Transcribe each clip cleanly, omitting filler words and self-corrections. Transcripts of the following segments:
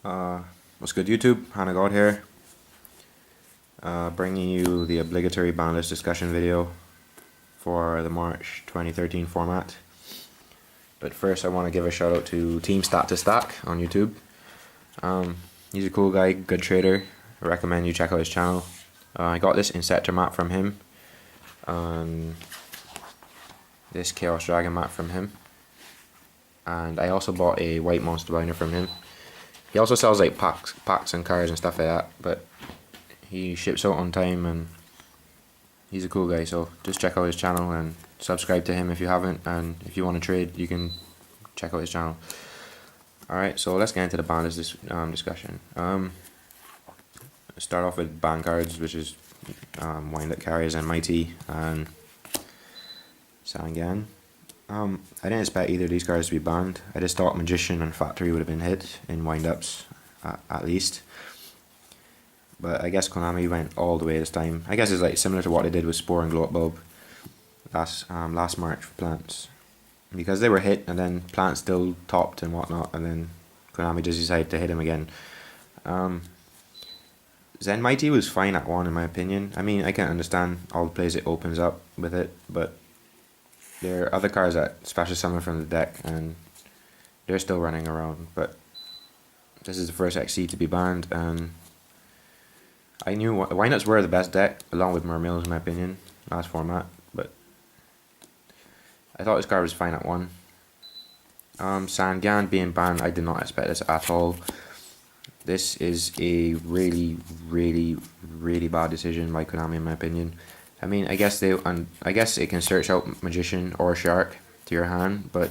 Uh, what's good, YouTube? Hannah God here, bringing you the obligatory Banlist discussion video for the March 2013 format. But first, I want to give a shout out to Team Stat to Stack on YouTube. He's a cool guy, good trader. I recommend you check out his channel. I got this Insector map from him, this Chaos Dragon map from him, and I also bought a White Monster Binder from him. He also sells like packs and cards and stuff like that, but he ships out on time and he's a cool guy, so just check out his channel and subscribe to him if you haven't, and if you want to trade you can check out his channel. Alright, so let's get into the ban list discussion. Start off with ban cards, which is Wind Up Carriers and Mighty and Sangan. I didn't expect either of these cards to be banned. I just thought Magician and Factory would have been hit in wind-ups, at least. But I guess Konami went all the way this time. I guess it's like similar to what they did with Spore and Glow Up Bulb last March for plants. Because they were hit and then plants still topped and whatnot, and then Konami just decided to hit him again. Zen Mighty was fine at 1 in my opinion. I mean, I can understand all the plays it opens up with it, but there are other cards that special summon from the deck and they're still running around, but this is the first XC to be banned, and I knew Windups were the best deck along with Mermills in my opinion last format, but I thought this card was fine at 1. Sangan being banned, I did not expect this at all. This is a really bad decision by Konami in my opinion. I mean, I guess it can search out Magician or Shark to your hand, and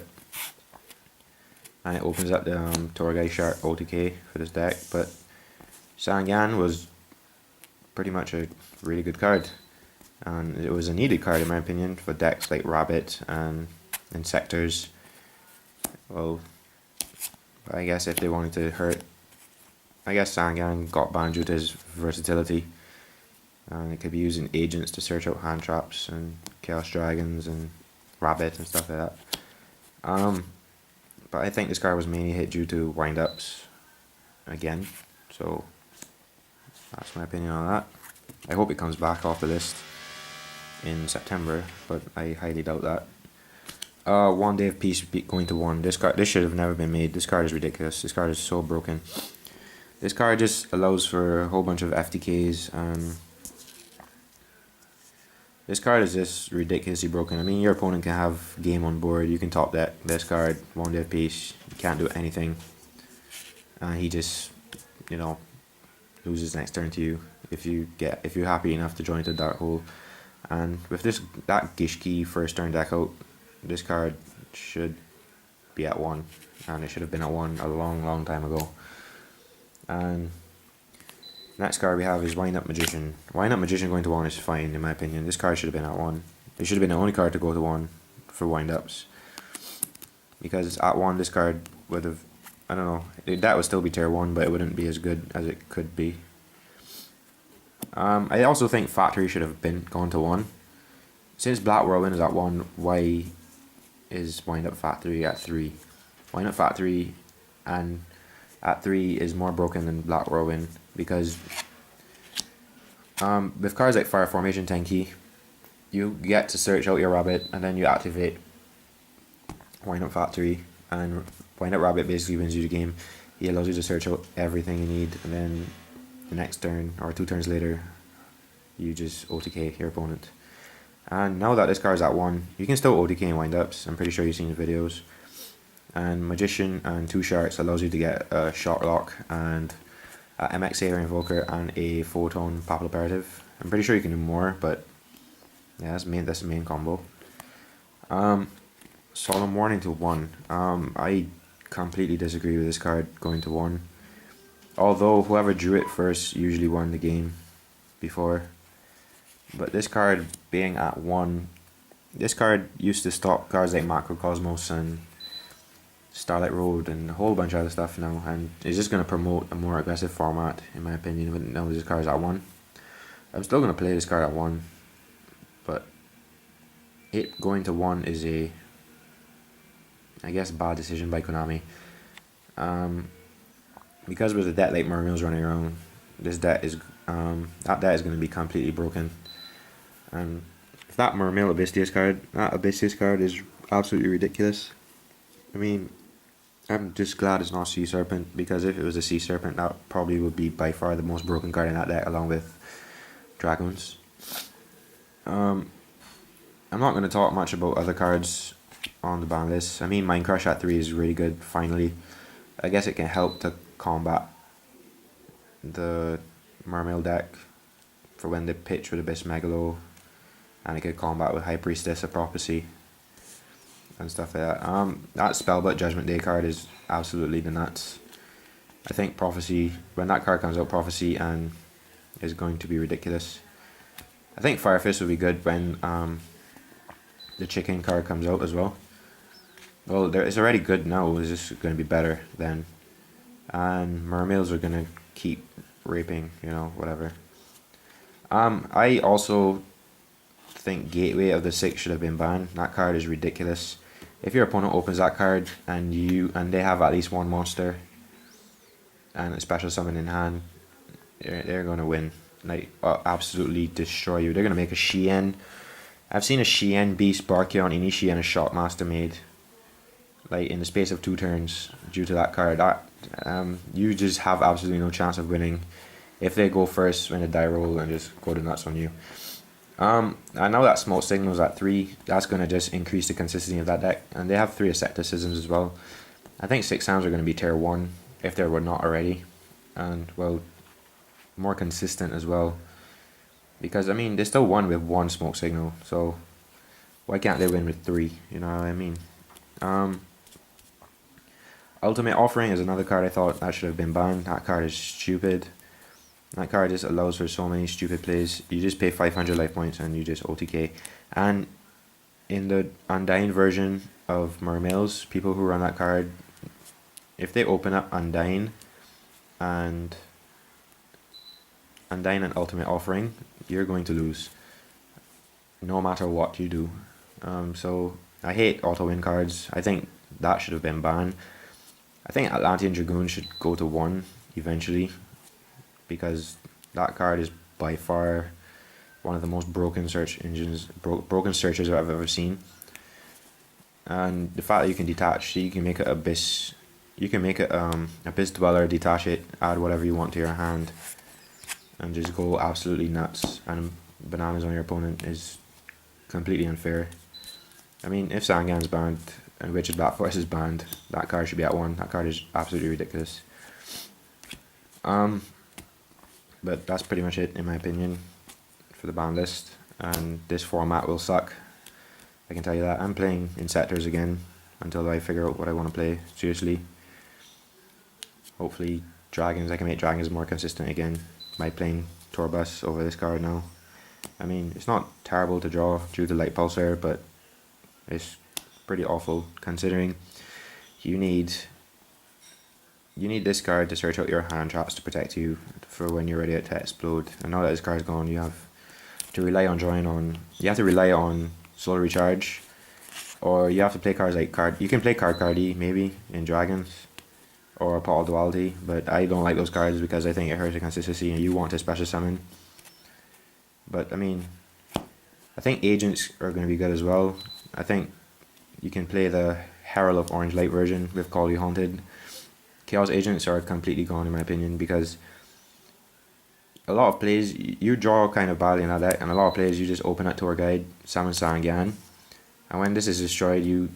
it opens up the Torgai Shark OTK for this deck. But Sangan was pretty much a really good card, and it was a needed card in my opinion for decks like Rabbit and Insectors. Well, I guess if they wanted to hurt, I guess Sangan got banned due to his versatility. And it could be used in agents to search out hand traps and Chaos Dragons and Rabbit and stuff like that. But I think this card was mainly hit due to wind-ups again. So that's my opinion on that. I hope it comes back off the list in September, but I highly doubt that. 1 Day of Peace going to 1. This should have never been made. This card is ridiculous. This card is so broken. This card just allows for a whole bunch of FTKs and this card is just ridiculously broken. I mean, your opponent can have game on board, you can top deck this card, 1 Day of Peace, you can't do anything. And he just, loses next turn to you if you're happy enough to join the Dark Hole. And with that Gishki first turn deck out, this card should be at 1. And it should have been at 1 a long time ago. And next card we have is Wind Up Magician. Wind Up Magician going to 1 is fine in my opinion. This card should have been at 1. It should have been the only card to go to 1 for wind ups. Because at 1 this card would have, I don't know, that would still be tier 1, but it wouldn't be as good as it could be. I also think Factory should have gone to 1. Since Black Whirlwind is at 1, why is Wind Up Factory at 3? Wind Up Factory and at 3 is more broken than Black Whirlwind, because with cards like Fire Formation Tenki, you get to search out your Rabbit and then you activate Wind Up Factory, and Wind Up Rabbit basically wins you the game. He allows you to search out everything you need, and then the next turn or 2 turns later you just OTK your opponent. And now that this card is at 1, you can still OTK in wind ups. I'm pretty sure you've seen the videos. And Magician and 2 Sharks allows you to get a Shock Lock and a MXA Invoker and a Photon Papal Imperative. I'm pretty sure you can do more, but yeah, that's the main combo. Solemn Warning to 1. I completely disagree with this card going to 1. Although whoever drew it first usually won the game before. But this card being at 1, this card used to stop cards like Macrocosmos and Starlight Road and a whole bunch of other stuff now, and it's just going to promote a more aggressive format in my opinion. Now this card is at 1. I'm still going to play this card at 1, but it going to 1 is a, I guess, bad decision by Konami. because with a deck like Mermail's running around, this deck is that deck is going to be completely broken. And if that Mermail Abysseus card is absolutely ridiculous. I mean, I'm just glad it's not Sea Serpent, because if it was a Sea Serpent, that probably would be by far the most broken card in that deck, along with Dragons. I'm not going to talk much about other cards on the ban list. I mean, Mind Crush at 3 is really good, finally. I guess it can help to combat the Mermail deck for when they pitch with Abyss Megalo, and it could combat with High Priestess of Prophecy and stuff like that. That Spellbook Judgment Day card is absolutely the nuts. I think Prophecy, when that card comes out, Prophecy and is going to be ridiculous. I think Fire Fist will be good when the Chicken card comes out as well. Well, it's already good now, it's just going to be better then. And Mermails are going to keep raping, you know, whatever. I also think Gateway of the Six should have been banned. That card is ridiculous. If your opponent opens that card and they have at least one monster and a special summon in hand, they're gonna win. Like, absolutely destroy you. They're gonna make a Shien. I've seen a Shien Beast, Barkion, Inishi, and a Shockmaster made, like, in the space of 2 turns due to that card. You just have absolutely no chance of winning if they go first when they die roll and just go to nuts on you. I know that Smoke Signal's at 3. That's going to just increase the consistency of that deck. And they have 3 Asceticisms as well. I think 6 sounds are going to be tier 1, if they were not already. And, well, more consistent as well. Because, I mean, they still won with 1 Smoke Signal. So, why can't they win with 3? You know what I mean? Ultimate Offering is another card I thought that should have been banned. That card is stupid. That card just allows for so many stupid plays. You just pay 500 life points and you just OTK. And in the Undying version of Mermails, people who run that card, if they open up Undying and Ultimate Offering, you're going to lose, no matter what you do. So I hate auto win cards. I think that should have been banned. I think Atlantean Dragoon should go to 1 eventually, because that card is by far one of the most broken search engines, broken searches I've ever seen. And the fact that you can detach, you can make it Abyss, Abyss Dweller, detach it, add whatever you want to your hand, and just go absolutely nuts and bananas on your opponent is completely unfair. I mean, if Sangan's banned and Witch's Black Force is banned, that card should be at 1. That card is absolutely ridiculous. But that's pretty much it, in my opinion, for the ban list. And this format will suck, I can tell you that. I'm playing Insectors again until I figure out what I want to play, seriously. Hopefully Dragons, I can make Dragons more consistent again by playing Torbus over this card now. I mean, it's not terrible to draw due to Light Pulsar, but it's pretty awful considering you need this card to search out your hand traps to protect you for when you're ready to explode. And now that this card's gone, you have to rely on Solar Recharge, or you have to play cards like you can play Cardi maybe in Dragons, or Portal Duality, but I don't like those cards because I think it hurts the consistency and you want to special summon. But I mean, I think Agents are going to be good as well. I think you can play the Herald of Orange Light version with Call You Haunted. Chaos Agents are completely gone in my opinion, because a lot of plays you draw kind of badly in that deck, and a lot of plays you just open up Tour Guide, summon Sangyan, and when this is destroyed, you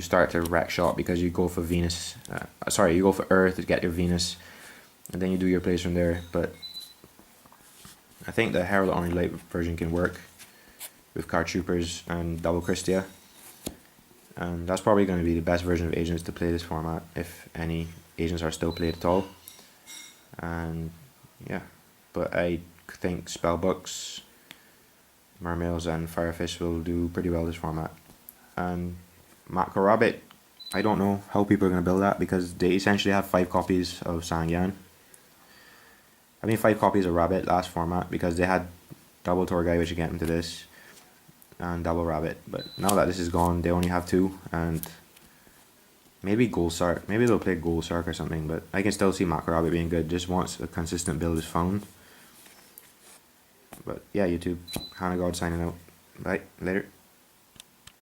start to wreck shot because you go for Venus. You go for Earth to get your Venus, and then you do your plays from there. But I think the Herald Orange Light version can work with Card Troopers and Double Christia, and that's probably going to be the best version of Agents to play this format, if any Agents are still played at all. And yeah, but I think Spellbooks, Mermails, and Firefish will do pretty well this format. And Mako Rabbit, I don't know how people are going to build that, because they essentially have 5 copies of Sangyan. I mean 5 copies of Rabbit last format, because they had double Torgai, which you get into this, and double Rabbit. But now that this is gone, they only have 2, and Maybe Goldsark. Maybe they'll play Goldsark or something, but I can still see Macrorabbit being good, just once a consistent build is found. But yeah, YouTube, Hannah God signing out. Bye, later.